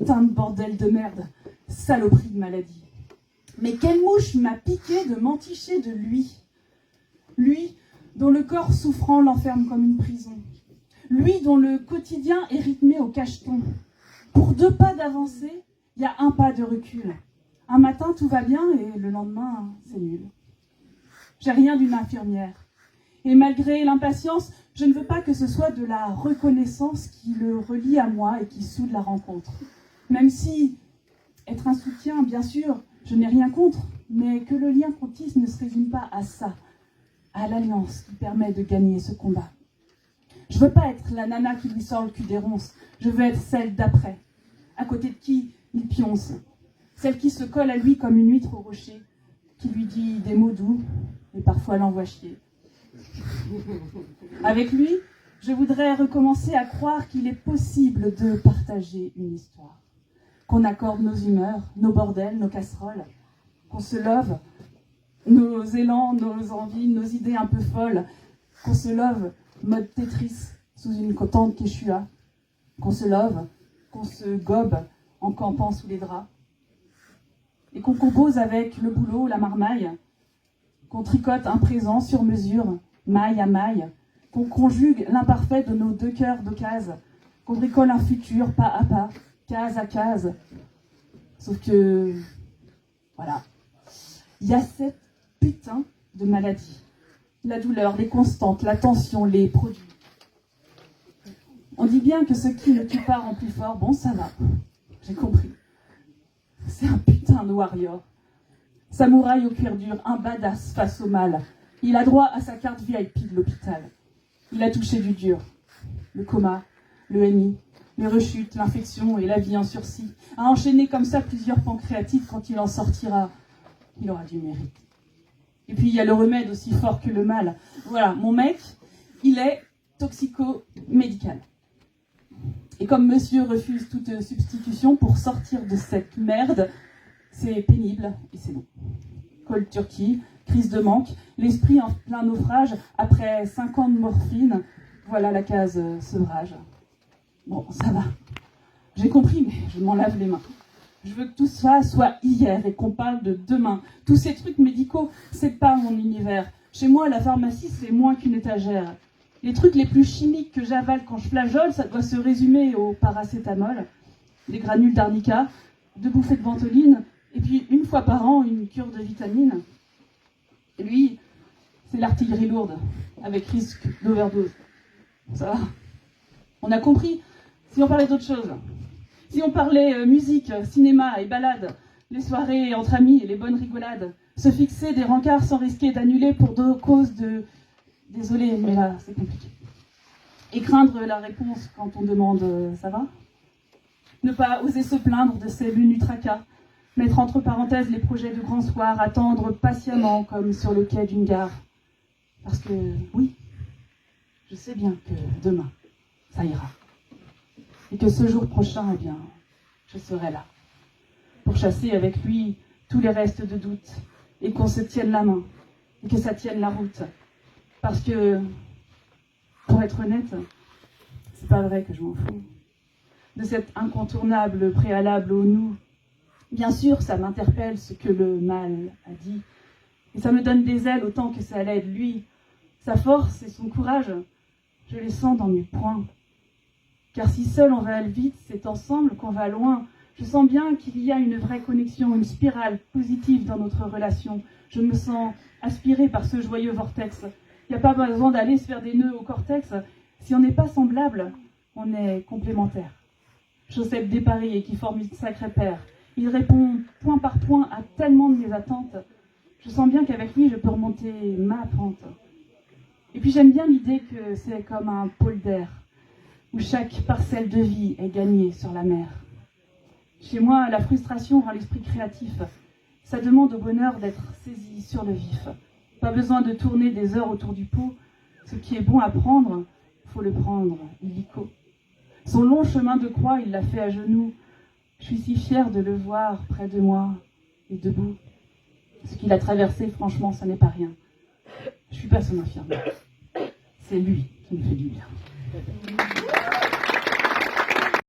putain de bordel de merde, saloperie de maladie. Mais quelle mouche m'a piqué de m'enticher de lui. Lui dont le corps souffrant l'enferme comme une prison. Lui dont le quotidien est rythmé au cacheton. Pour 2 pas d'avancée, il y a 1 pas de recul. Un matin, tout va bien et le lendemain, c'est nul. J'ai rien d'une infirmière. Et malgré l'impatience, je ne veux pas que ce soit de la reconnaissance qui le relie à moi et qui soude la rencontre. Même si être un soutien, bien sûr, je n'ai rien contre, mais que le lien qu'on tisse ne se résume pas à ça, à l'alliance qui permet de gagner ce combat. Je veux pas être la nana qui lui sort le cul des ronces, je veux être celle d'après, à côté de qui il pionce, celle qui se colle à lui comme une huître au rocher, qui lui dit des mots doux et parfois l'envoie chier. Avec lui, je voudrais recommencer à croire qu'il est possible de partager une histoire, qu'on accorde nos humeurs, nos bordels, nos casseroles, qu'on se love, nos élans, nos envies, nos idées un peu folles, qu'on se love mode Tetris sous une tente Quechua, qu'on se love, qu'on se gobe en campant sous les draps, et qu'on compose avec le boulot, la marmaille, qu'on tricote un présent sur mesure, maille à maille, qu'on conjugue l'imparfait de nos 2 cœurs d'occasion, qu'on bricole un futur pas à pas, case à case. Sauf que, voilà, il y a cette putain de maladie. La douleur, les constantes, la tension, les produits. On dit bien que ce qui ne tue pas rend plus fort. Bon, ça va, j'ai compris. C'est un putain de warrior. Samouraï au cuir dur, un badass face au mal. Il a droit à sa carte VIP de l'hôpital. Il a touché du dur. Le coma, le MI, les rechutes, l'infection et la vie en sursis. A enchaîné comme ça plusieurs pancréatites. Quand il en sortira, il aura du mérite. Et puis il y a le remède aussi fort que le mal. Voilà, mon mec, il est toxico-médical. Et comme monsieur refuse toute substitution pour sortir de cette merde, c'est pénible et c'est long. Cold turkey, crise de manque, l'esprit en plein naufrage, après 5 ans de morphine, voilà la case sevrage. Bon, ça va. J'ai compris, mais je m'en lave les mains. Je veux que tout ça soit hier et qu'on parle de demain. Tous ces trucs médicaux, c'est pas mon univers. Chez moi, la pharmacie, c'est moins qu'une étagère. Les trucs les plus chimiques que j'avale quand je flageole, ça doit se résumer au paracétamol, des granules d'arnica, 2 bouffées de ventoline, et puis 1 fois par an, une cure de vitamines. Et lui, c'est l'artillerie lourde, avec risque d'overdose. Ça va. On a compris. Si on parlait d'autre chose, si on parlait musique, cinéma et balade, les soirées entre amis et les bonnes rigolades, se fixer des rencarts sans risquer d'annuler pour cause de... Désolée, mais là, c'est compliqué. Et craindre la réponse quand on demande « ça va ?» Ne pas oser se plaindre de ses lunes tracas, mettre entre parenthèses les projets de grand soir, attendre patiemment comme sur le quai d'une gare. Parce que, oui, je sais bien que demain, ça ira. Et que ce jour prochain, eh bien, je serai là. Pour chasser avec lui tous les restes de doute. Et qu'on se tienne la main. Et que ça tienne la route. Parce que, pour être honnête, c'est pas vrai que je m'en fous. De cet incontournable préalable au nous. Bien sûr, ça m'interpelle ce que le mal a dit. Et ça me donne des ailes autant que ça l'aide lui. Sa force et son courage, je les sens dans mes poings. Car si seul on va vite, c'est ensemble qu'on va loin. Je sens bien qu'il y a une vraie connexion, une spirale positive dans notre relation. Je me sens aspirée par ce joyeux vortex. Il n'y a pas besoin d'aller se faire des nœuds au cortex. Si on n'est pas semblable, on est complémentaire. Chaussettes dépareillées qui forment une sacrée paire. Il répond point par point à tellement de mes attentes. Je sens bien qu'avec lui, je peux remonter ma pente. Et puis j'aime bien l'idée que c'est comme un polder, où chaque parcelle de vie est gagnée sur la mer. Chez moi, la frustration rend l'esprit créatif. Ça demande au bonheur d'être saisi sur le vif. Pas besoin de tourner des heures autour du pot. Ce qui est bon à prendre, faut le prendre illico. Son long chemin de croix, il l'a fait à genoux. Je suis si fière de le voir près de moi et debout. Ce qu'il a traversé, franchement, ça n'est pas rien. Je suis pas son infirmière. C'est lui qui me fait du bien.